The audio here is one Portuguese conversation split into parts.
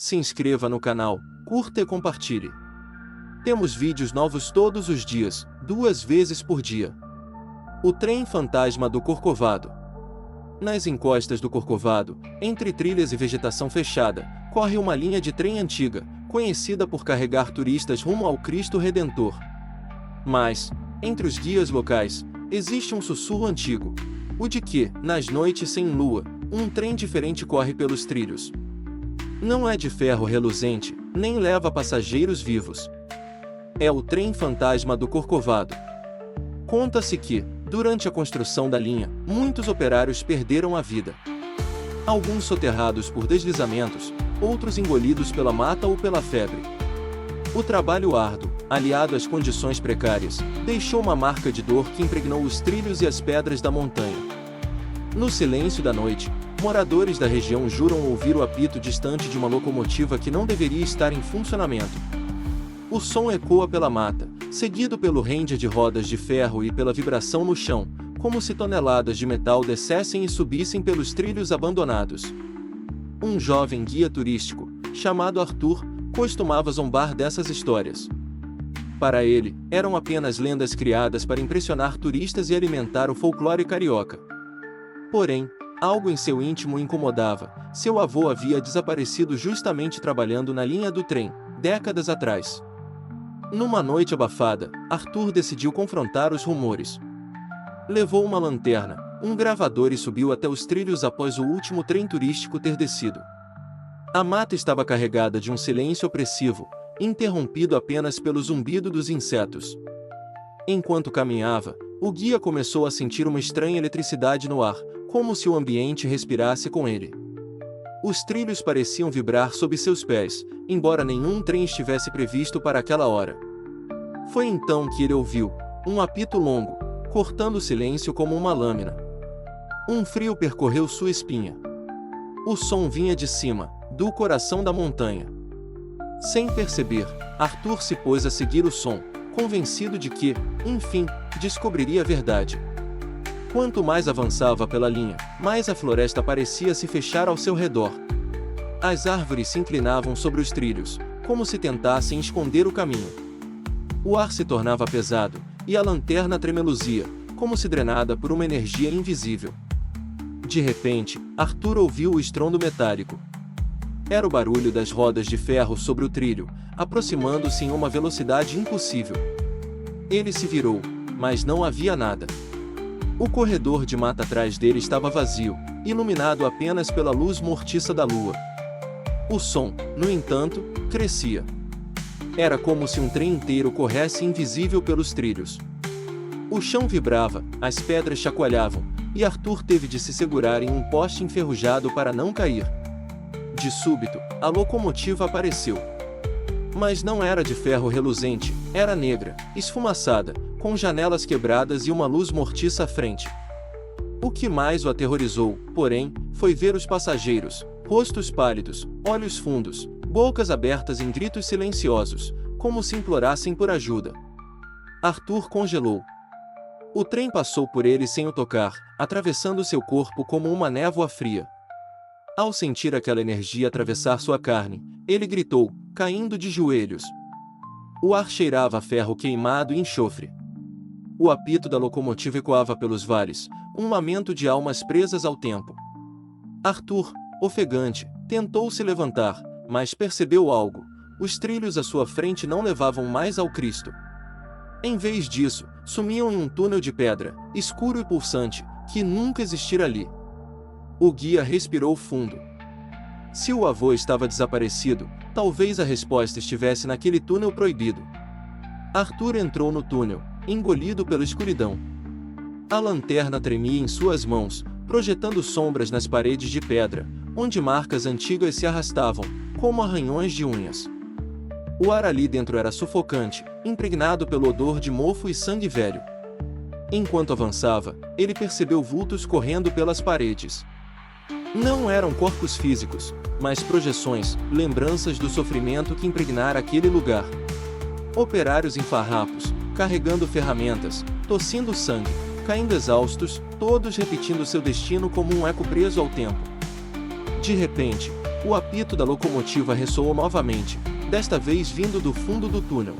se inscreva no canal, curta e compartilhe. Temos vídeos novos todos os dias, 2 vezes por dia. O trem fantasma do Corcovado. Nas encostas do Corcovado, entre trilhas e vegetação fechada, corre uma linha de trem antiga, conhecida por carregar turistas rumo ao Cristo Redentor. Mas, entre os guias locais, existe um sussurro antigo, o de que, nas noites sem lua, um trem diferente corre pelos trilhos. Não é de ferro reluzente, nem leva passageiros vivos. É o trem fantasma do Corcovado. Conta-se que, durante a construção da linha, muitos operários perderam a vida. Alguns soterrados por deslizamentos, outros engolidos pela mata ou pela febre. O trabalho árduo, aliado às condições precárias, deixou uma marca de dor que impregnou os trilhos e as pedras da montanha. No silêncio da noite, moradores da região juram ouvir o apito distante de uma locomotiva que não deveria estar em funcionamento. O som ecoa pela mata, seguido pelo render de rodas de ferro e pela vibração no chão, como se toneladas de metal descessem e subissem pelos trilhos abandonados. Um jovem guia turístico, chamado Arthur, costumava zombar dessas histórias. Para ele, eram apenas lendas criadas para impressionar turistas e alimentar o folclore carioca. Porém, algo em seu íntimo o incomodava. Seu avô havia desaparecido justamente trabalhando na linha do trem, décadas atrás. Numa noite abafada, Arthur decidiu confrontar os rumores. Levou uma lanterna, um gravador e subiu até os trilhos após o último trem turístico ter descido. A mata estava carregada de um silêncio opressivo, interrompido apenas pelo zumbido dos insetos. Enquanto caminhava, o guia começou a sentir uma estranha eletricidade no ar, como se o ambiente respirasse com ele. Os trilhos pareciam vibrar sob seus pés, embora nenhum trem estivesse previsto para aquela hora. Foi então que ele ouviu um apito longo, cortando o silêncio como uma lâmina. Um frio percorreu sua espinha. O som vinha de cima, do coração da montanha. Sem perceber, Arthur se pôs a seguir o som, convencido de que, enfim, descobriria a verdade. Quanto mais avançava pela linha, mais a floresta parecia se fechar ao seu redor. As árvores se inclinavam sobre os trilhos, como se tentassem esconder o caminho. O ar se tornava pesado, e a lanterna tremeluzia, como se drenada por uma energia invisível. De repente, Arthur ouviu o estrondo metálico. Era o barulho das rodas de ferro sobre o trilho, aproximando-se em uma velocidade impossível. Ele se virou, mas não havia nada. O corredor de mata atrás dele estava vazio, iluminado apenas pela luz mortiça da lua. O som, no entanto, crescia. Era como se um trem inteiro corresse invisível pelos trilhos. O chão vibrava, as pedras chacoalhavam, e Arthur teve de se segurar em um poste enferrujado para não cair. De súbito, a locomotiva apareceu. Mas não era de ferro reluzente, era negra, esfumaçada, com janelas quebradas e uma luz mortiça à frente. O que mais o aterrorizou, porém, foi ver os passageiros, rostos pálidos, olhos fundos, bocas abertas em gritos silenciosos, como se implorassem por ajuda. Arthur congelou. O trem passou por ele sem o tocar, atravessando seu corpo como uma névoa fria. Ao sentir aquela energia atravessar sua carne, ele gritou, caindo de joelhos. O ar cheirava a ferro queimado e enxofre. O apito da locomotiva ecoava pelos vales, um lamento de almas presas ao tempo. Arthur, ofegante, tentou se levantar, mas percebeu algo: os trilhos à sua frente não levavam mais ao Cristo. Em vez disso, sumiam em um túnel de pedra, escuro e pulsante, que nunca existira ali. O guia respirou fundo. Se o avô estava desaparecido, talvez a resposta estivesse naquele túnel proibido. Arthur entrou no túnel, engolido pela escuridão. A lanterna tremia em suas mãos, projetando sombras nas paredes de pedra, onde marcas antigas se arrastavam, como arranhões de unhas. O ar ali dentro era sufocante, impregnado pelo odor de mofo e sangue velho. Enquanto avançava, ele percebeu vultos correndo pelas paredes. Não eram corpos físicos, mas projeções, lembranças do sofrimento que impregnara aquele lugar. Operários em farrapos, carregando ferramentas, tossindo sangue, caindo exaustos, todos repetindo seu destino como um eco preso ao tempo. De repente, O apito da locomotiva ressoou novamente, desta vez vindo do fundo do túnel.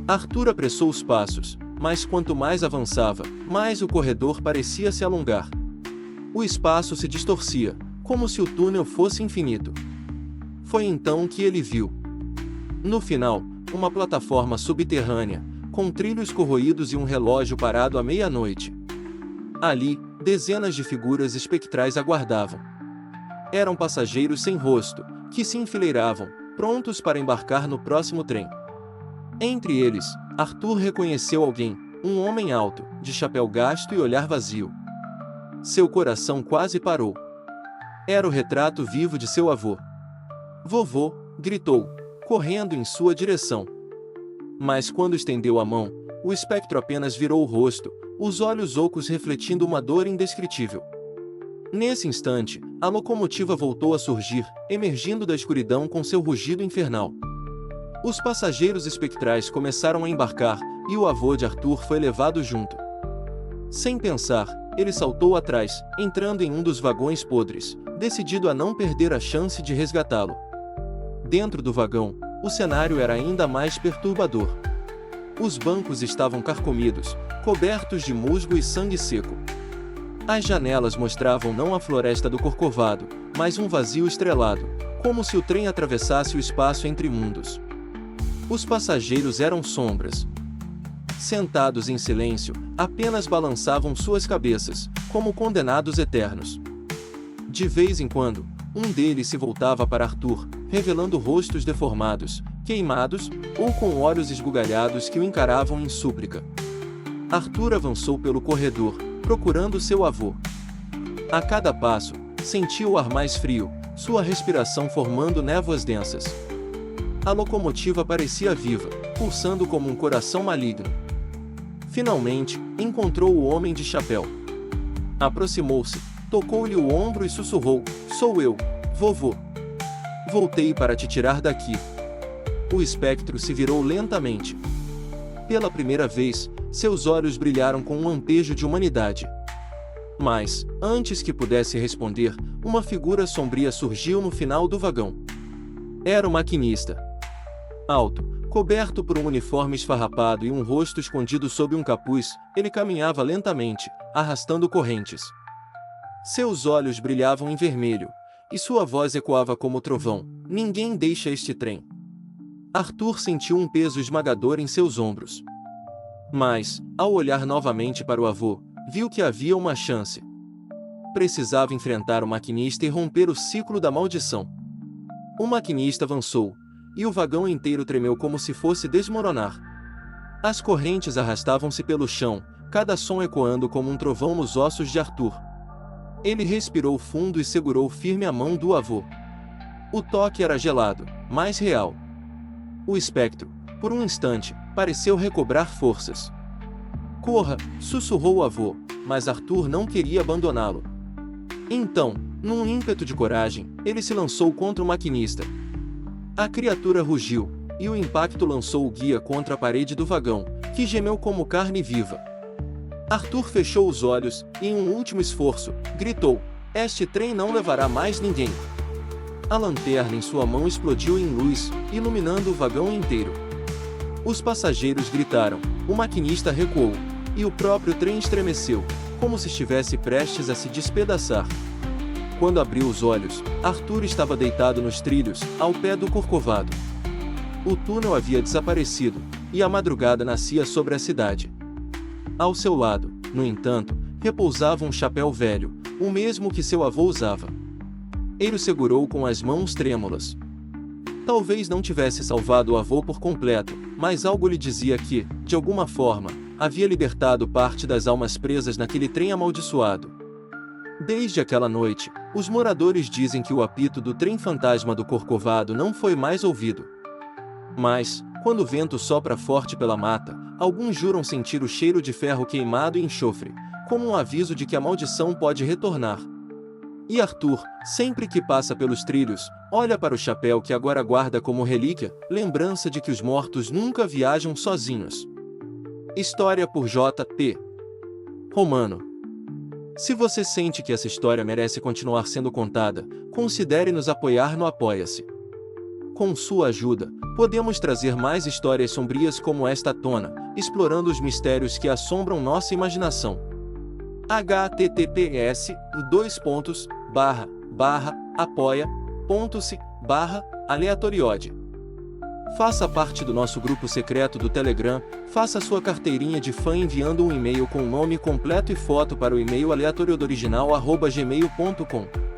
Arthur apressou os passos, mas quanto mais avançava, mais o corredor parecia se alongar. O espaço se distorcia, como se o túnel fosse infinito. Foi então que ele viu. No final, uma plataforma subterrânea, com trilhos corroídos e um relógio parado à meia-noite. Ali, dezenas de figuras espectrais aguardavam. Eram passageiros sem rosto, que se enfileiravam, prontos para embarcar no próximo trem. Entre eles, Arthur reconheceu alguém, um homem alto, de chapéu gasto e olhar vazio. Seu coração quase parou. Era o retrato vivo de seu avô. "Vovô!" gritou, correndo em sua direção. Mas quando estendeu a mão, o espectro apenas virou o rosto, os olhos ocos refletindo uma dor indescritível. Nesse instante, a locomotiva voltou a surgir, emergindo da escuridão com seu rugido infernal. Os passageiros espectrais começaram a embarcar, e o avô de Arthur foi levado junto. Sem pensar, ele saltou atrás, entrando em um dos vagões podres, decidido a não perder a chance de resgatá-lo. Dentro do vagão, o cenário era ainda mais perturbador. Os bancos estavam carcomidos, cobertos de musgo e sangue seco. As janelas mostravam não a floresta do Corcovado, mas um vazio estrelado, como se o trem atravessasse o espaço entre mundos. Os passageiros eram sombras. Sentados em silêncio, apenas balançavam suas cabeças, como condenados eternos. De vez em quando, um deles se voltava para Arthur, revelando rostos deformados, queimados, ou com olhos esbugalhados que o encaravam em súplica. Arthur avançou pelo corredor, procurando seu avô. A cada passo, sentia o ar mais frio, sua respiração formando névoas densas. A locomotiva parecia viva, pulsando como um coração maligno. Finalmente, encontrou o homem de chapéu. Aproximou-se, tocou-lhe o ombro e sussurrou: "Sou eu, vovô. Voltei para te tirar daqui." O espectro se virou lentamente. Pela primeira vez, seus olhos brilharam com um lampejo de humanidade. Mas, antes que pudesse responder, uma figura sombria surgiu no final do vagão. Era o maquinista. Alto, coberto por um uniforme esfarrapado e um rosto escondido sob um capuz, ele caminhava lentamente, arrastando correntes. Seus olhos brilhavam em vermelho, e sua voz ecoava como trovão: "Ninguém deixa este trem." Arthur sentiu um peso esmagador em seus ombros. Mas, ao olhar novamente para o avô, viu que havia uma chance. Precisava enfrentar o maquinista e romper o ciclo da maldição. O maquinista avançou, e o vagão inteiro tremeu como se fosse desmoronar. As correntes arrastavam-se pelo chão, cada som ecoando como um trovão nos ossos de Arthur. Ele respirou fundo e segurou firme a mão do avô. O toque era gelado, mas real. O espectro, por um instante, pareceu recobrar forças. "Corra!" sussurrou o avô, mas Arthur não queria abandoná-lo. Então, num ímpeto de coragem, ele se lançou contra o maquinista. A criatura rugiu, e o impacto lançou o guia contra a parede do vagão, que gemeu como carne viva. Arthur fechou os olhos, e em um último esforço, gritou: "Este trem não levará mais ninguém." A lanterna em sua mão explodiu em luz, iluminando o vagão inteiro. Os passageiros gritaram, o maquinista recuou, e o próprio trem estremeceu, como se estivesse prestes a se despedaçar. Quando abriu os olhos, Arthur estava deitado nos trilhos, ao pé do Corcovado. O túnel havia desaparecido, e a madrugada nascia sobre a cidade. Ao seu lado, no entanto, repousava um chapéu velho, o mesmo que seu avô usava. Ele o segurou com as mãos trêmulas. Talvez não tivesse salvado o avô por completo, mas algo lhe dizia que, de alguma forma, havia libertado parte das almas presas naquele trem amaldiçoado. Desde aquela noite, os moradores dizem que o apito do trem fantasma do Corcovado não foi mais ouvido. Mas, quando o vento sopra forte pela mata, alguns juram sentir o cheiro de ferro queimado e enxofre, como um aviso de que a maldição pode retornar. E Arthur, sempre que passa pelos trilhos, olha para o chapéu que agora guarda como relíquia, lembrança de que os mortos nunca viajam sozinhos. História por J.P. Romano. Se você sente que essa história merece continuar sendo contada, considere nos apoiar no Apoia-se. Com sua ajuda, podemos trazer mais histórias sombrias como esta à tona, explorando os mistérios que assombram nossa imaginação. https://apoia.se/aleatoriode. Faça parte do nosso grupo secreto do Telegram, faça sua carteirinha de fã enviando um e-mail com o nome completo e foto para o e-mail aleatoriodoriginal@gmail.com.